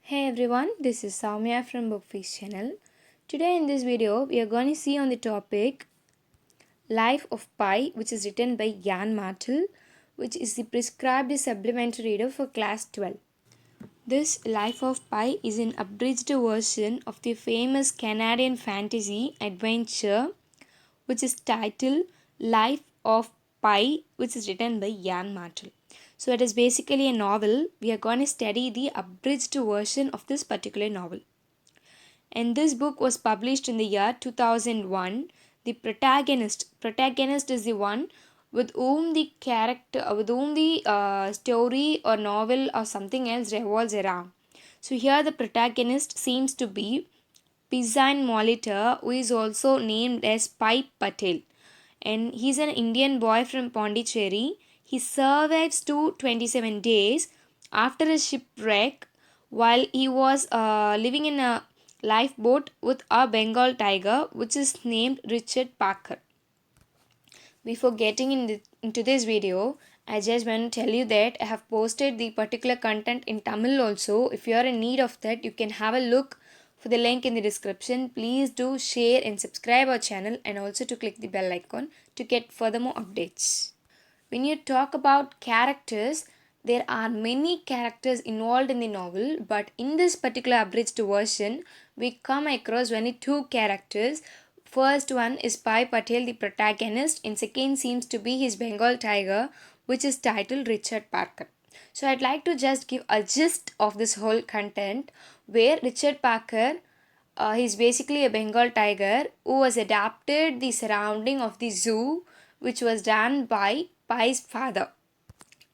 Hey everyone, this is Soumya from Bookfeast channel. Today in this video, we are going to see on the topic Life of Pi, which is written by Jan Martel, which is the prescribed supplementary reader for class 12. This Life of Pi is an abridged version of the famous Canadian fantasy adventure, which is titled Life of Pi, which is written by Jan Martel. So it is basically a novel. We are going to study the abridged version of this particular novel. And this book was published in the year 2001. The protagonist is the one with whom the story or novel or something else revolves around. So here the protagonist seems to be Pisan Molitor, who is also named as Pai Patel, and he's an Indian boy from Pondicherry. He survives to 27 days after a shipwreck while he was living in a lifeboat with a Bengal tiger, which is named Richard Parker. Before getting into this video, I just want to tell you that I have posted the particular content in Tamil also. If you are in need of that, you can have a look for the link in the description. Please do share and subscribe our channel and also to click the bell icon to get furthermore updates. When you talk about characters, there are many characters involved in the novel, but in this particular abridged version, we come across only two characters. First one is Pai Patel, the protagonist, and second seems to be his Bengal tiger, which is titled Richard Parker. So I'd like to just give a gist of this whole content, where Richard Parker, he's basically a Bengal tiger who was adapted the surrounding of the zoo, which was done by Pai's father.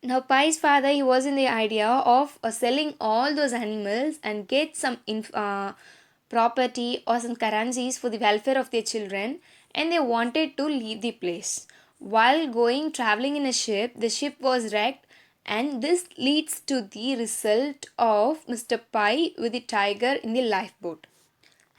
Now, Pai's father, he was in the idea of selling all those animals and get some property or some currencies for the welfare of their children, and they wanted to leave the place. While traveling in a ship, the ship was wrecked, and this leads to the result of Mr. Pai with the tiger in the lifeboat.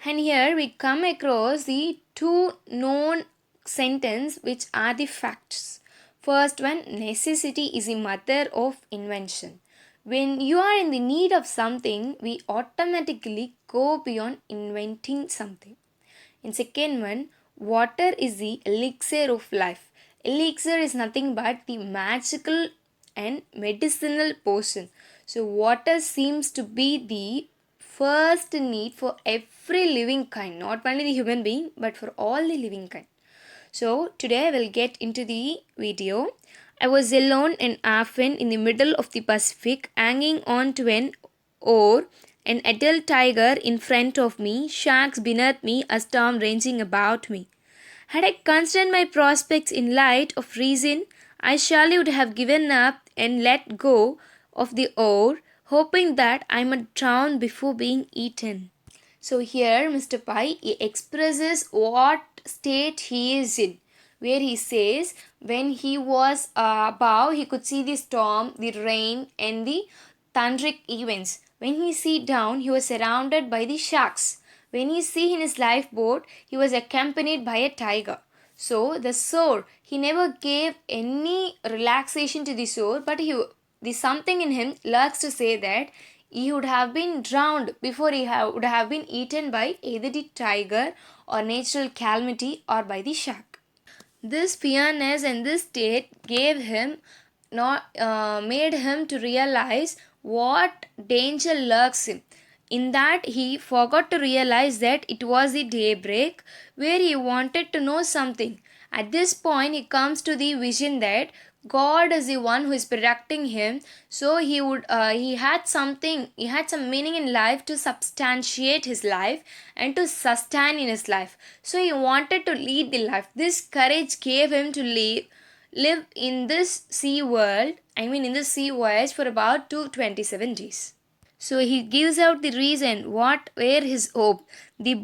And here we come across the two known sentences which are the facts. First one, necessity is the mother of invention. When you are in the need of something, we automatically go beyond inventing something. And second one, water is the elixir of life. Elixir is nothing but the magical and medicinal potion. So water seems to be the first need for every living kind, not only the human being but for all the living kind. So today we'll get into the video. I was alone and orphan in the middle of the Pacific, hanging on to an oar, an adult tiger in front of me, sharks beneath me, a storm raging about me. Had I considered my prospects in light of reason, I surely would have given up and let go of the oar, hoping that I might drown before being eaten. So here Mr. Pai he expresses what state he is in, where he says when he was above he could see the storm, the rain and the thunderic events. When he see down he was surrounded by the sharks. When he see in his lifeboat he was accompanied by a tiger. So the soul, he never gave any relaxation to the soul, but the something in him lurks to say that he would have been drowned before would have been eaten by either the tiger or natural calamity or by the shark. This fearness and this state gave him not made him to realize what danger lurks him. In that he forgot to realize that it was the daybreak where he wanted to know something. At this point he comes to the vision that God is the one who is protecting him. So he had some meaning in life to substantiate his life and to sustain in his life. So he wanted to lead the life. This courage gave him to live in this sea world, in the sea voyage for about 227 days. So he gives out the reason what where his hope. The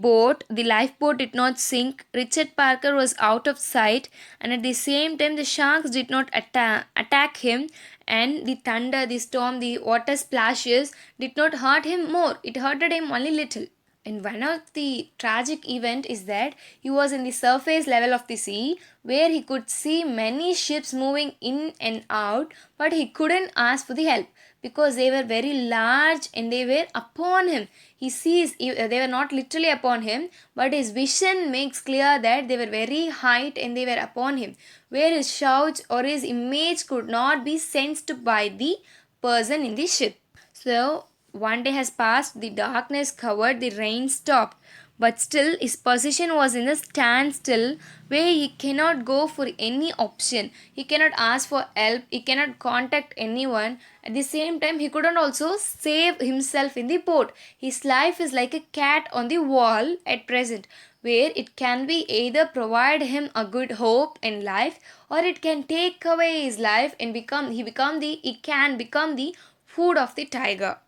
lifeboat did not sink. Richard Parker was out of sight, and at the same time the sharks did not attack him, and the thunder, the storm, the water splashes did not hurt him more. It hurted him only little. And one of the tragic event is that he was in the surface level of the sea where he could see many ships moving in and out, but he couldn't ask for the help because they were very large and they were upon him. He sees, they were not literally upon him, but his vision makes clear that they were very height and they were upon him, where his shouts or his image could not be sensed by the person in the ship. So one day has passed, the darkness covered, the rain stopped, but still his position was in a standstill where he cannot go for any option. He cannot ask for help, he cannot contact anyone. At the same time, he couldn't also save himself in the boat. His life is like a cat on the wall at present, where it can be either provide him a good hope in life, or it can take away his life and he can become the food of the tiger.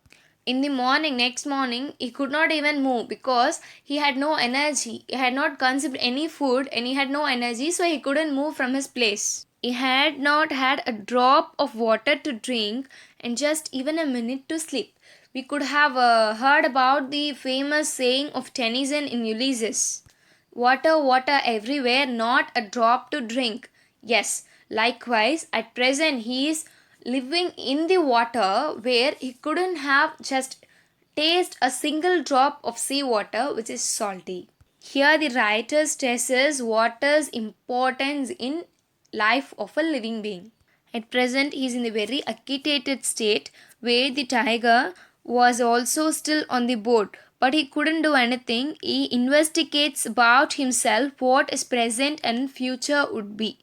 In the morning, next morning, he could not even move because he had no energy. He had not consumed any food and he had no energy, so he couldn't move from his place. He had not had a drop of water to drink and just even a minute to sleep. We could have heard about the famous saying of Tennyson in Ulysses: "Water, water everywhere, not a drop to drink." Yes, likewise, at present he is living in the water where he couldn't have just taste a single drop of sea water which is salty. Here the writer stresses water's importance in life of a living being. At present he is in a very agitated state where the tiger was also still on the boat, but he couldn't do anything. He investigates about himself what his present and future would be.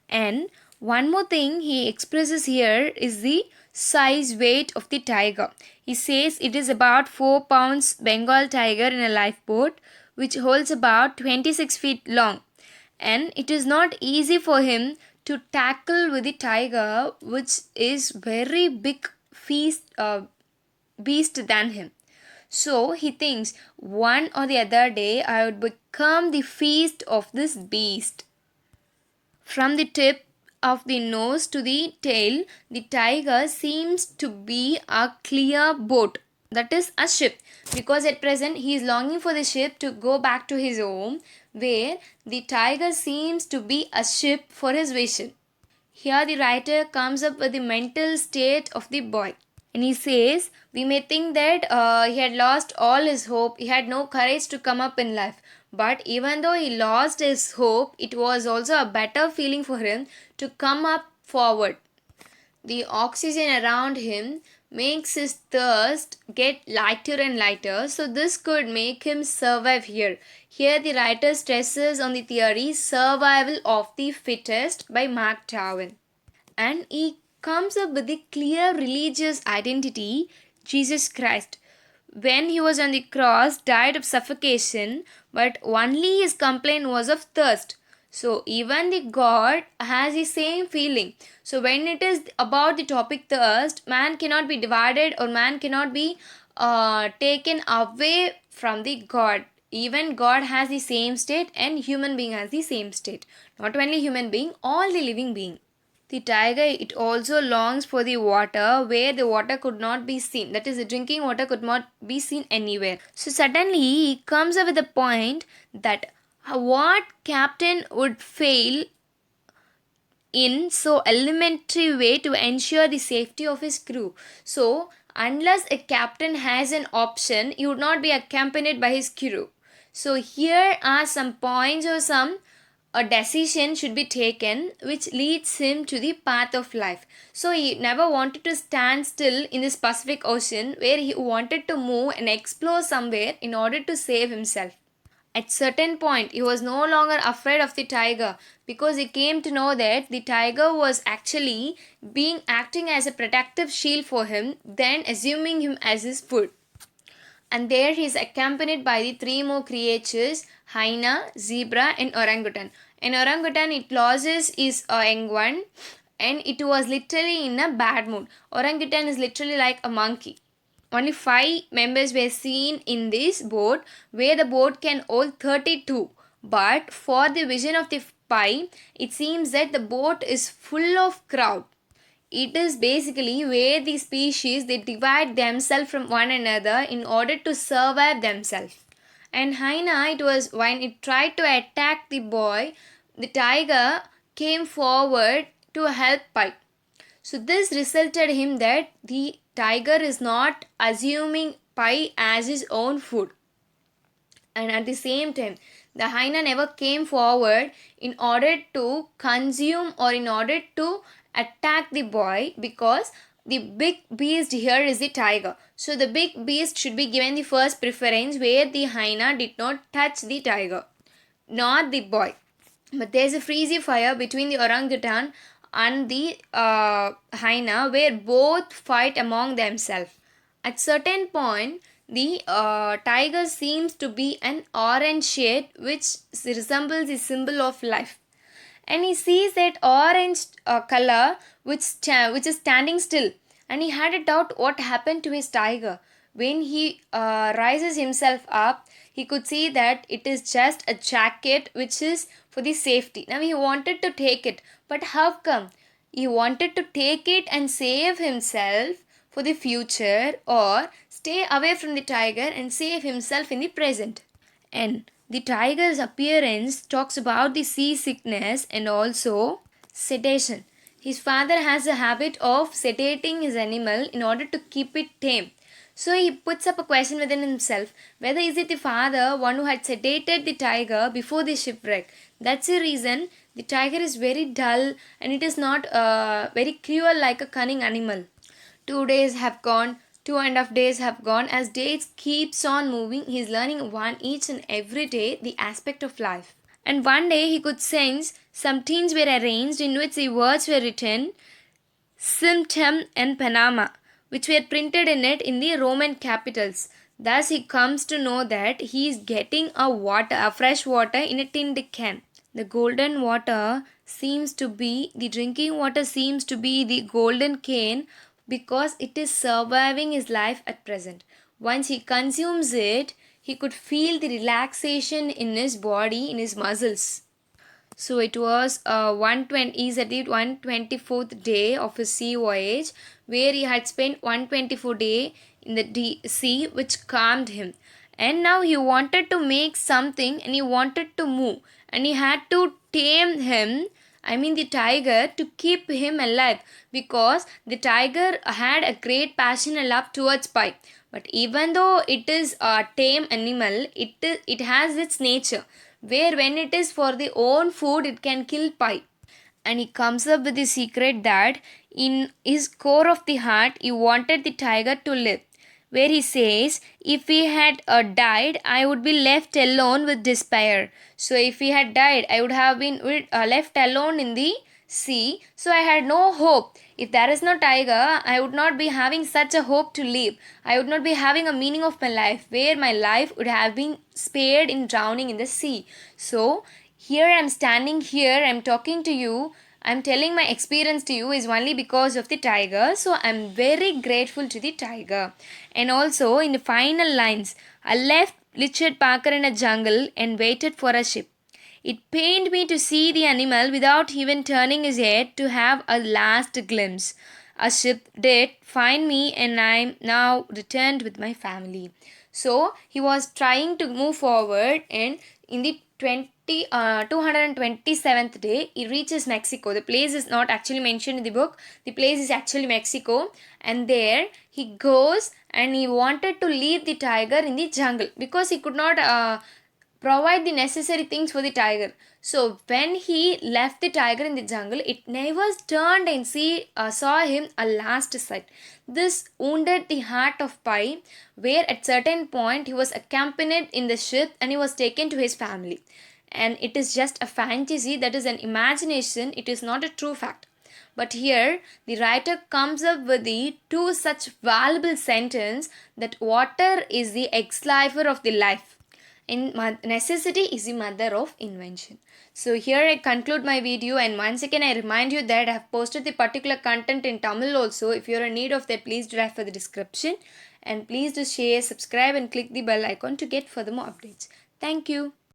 And one more thing he expresses here is the size weight of the tiger. He says it is about 4 pounds Bengal tiger in a lifeboat, which holds about 26 feet long. And it is not easy for him to tackle with the tiger, which is very big beast than him. So he thinks, one or the other day I would become the feast of this beast. From the tip of the nose to the tail, the tiger seems to be a clear boat, that is, a ship, because at present he is longing for the ship to go back to his home, where the tiger seems to be a ship for his vision. Here the writer comes up with the mental state of the boy. And he says, we may think that he had lost all his hope, he had no courage to come up in life. But even though he lost his hope, it was also a better feeling for him to come up forward. The oxygen around him makes his thirst get lighter and lighter, so this could make him survive here. Here the writer stresses on the theory survival of the fittest by Mark Twain. And he comes up with the clear religious identity, Jesus Christ. When he was on the cross, died of suffocation, but only his complaint was of thirst. So even the God has the same feeling. So when it is about the topic thirst, man cannot be divided or man cannot be taken away from the God. Even God has the same state and human being has the same state. Not only human being, all the living being. The tiger, it also longs for the water where the water could not be seen. That is, the drinking water could not be seen anywhere. So suddenly he comes up with a point that what captain would fail in so elementary way to ensure the safety of his crew. So unless a captain has an option, he would not be accompanied by his crew. So here are some points or some a decision should be taken which leads him to the path of life. So he never wanted to stand still in this Pacific Ocean, where he wanted to move and explore somewhere in order to save himself. At certain point he was no longer afraid of the tiger, because he came to know that the tiger was actually being acting as a protective shield for him, then assuming him as his food. And there he is accompanied by the three more creatures: hyena, zebra and orangutan. In orangutan, it loses its young one and it was literally in a bad mood. Orangutan is literally like a monkey. Only 5 members were seen in this boat, where the boat can hold 32. But for the vision of the spy, it seems that the boat is full of crowd. It is basically where the species they divide themselves from one another in order to survive themselves. And hyena, it was when it tried to attack the boy, the tiger came forward to help fight. So this resulted him that the tiger is not assuming pie as his own food. And at the same time, the hyena never came forward in order to consume or in order to attack the boy, because the big beast here is the tiger. So the big beast should be given the first preference, where the hyena did not touch the tiger, not the boy. But there's a freezy fire between the orangutan and the hyena, where both fight among themselves. At certain point, the tiger seems to be an orange shade, which resembles the symbol of life. And he sees that orange color which is standing still, and he had a doubt what happened to his tiger. When he rises himself up, he could see that it is just a jacket which is for the safety. Now he wanted to take it, but how come? He wanted to take it and save himself for the future, or stay away from the tiger and save himself in the present. And the tiger's appearance talks about the seasickness and also sedation. His father has a habit of sedating his animal in order to keep it tame. So he puts up a question within himself, whether is it the father one who had sedated the tiger before the shipwreck. That's the reason the tiger is very dull, and it is not very cruel like a cunning animal. 2 days have gone, 2.5 days have gone. As days keeps on moving, he is learning one each and every day the aspect of life. And one day he could sense some tins were arranged in which the words were written Simtem and Panama, which were printed in it in the Roman capitals. Thus he comes to know that he is getting a fresh water in a tinned can. The golden water seems to be, the drinking water seems to be the golden cane, because it is surviving his life at present. Once he consumes it, he could feel the relaxation in his body, in his muscles. So it was 120. He's at the 124th day of his sea voyage, where he had spent 124 day in the sea, which calmed him. And now he wanted to make something, and he wanted to move, and he had to tame him. I mean the tiger, to keep him alive, because the tiger had a great passion and love towards pie. But even though it is a tame animal, it has its nature, where when it is for the own food, it can kill pie. And he comes up with the secret that in his core of the heart, he wanted the tiger to live, where he says, if he had died, I would be left alone with despair. So if he had died, I would have been left alone in the sea. So I had no hope. If there is no tiger, I would not be having such a hope to live. I would not be having a meaning of my life, where my life would have been spared in drowning in the sea. So here I am standing here, I am talking to you, I'm telling my experience to you is only because of the tiger. So I'm very grateful to the tiger. And also in the final lines, I left Richard Parker in a jungle and waited for a ship. It pained me to see the animal without even turning his head to have a last glimpse. A ship did find me, and I'm now returned with my family. So he was trying to move forward, and in the 227th day, he reaches Mexico. The place is not actually mentioned in the book. The place is actually Mexico, and there he goes, and he wanted to leave the tiger in the jungle, because he could not provide the necessary things for the tiger. So when he left the tiger in the jungle, it never turned and saw him a last sight. This wounded the heart of Pi, where at certain point he was accompanied in the ship and he was taken to his family. And it is just a fantasy, that is an imagination, it is not a true fact. But here the writer comes up with the two such valuable sentence, that water is the ex-lifer of the life, and necessity is the mother of invention. So here I conclude my video, and once again I remind you that I have posted the particular content in Tamil also. If you are in need of that, please do refer the description, and please do share, subscribe and click the bell icon to get further more updates. Thank you.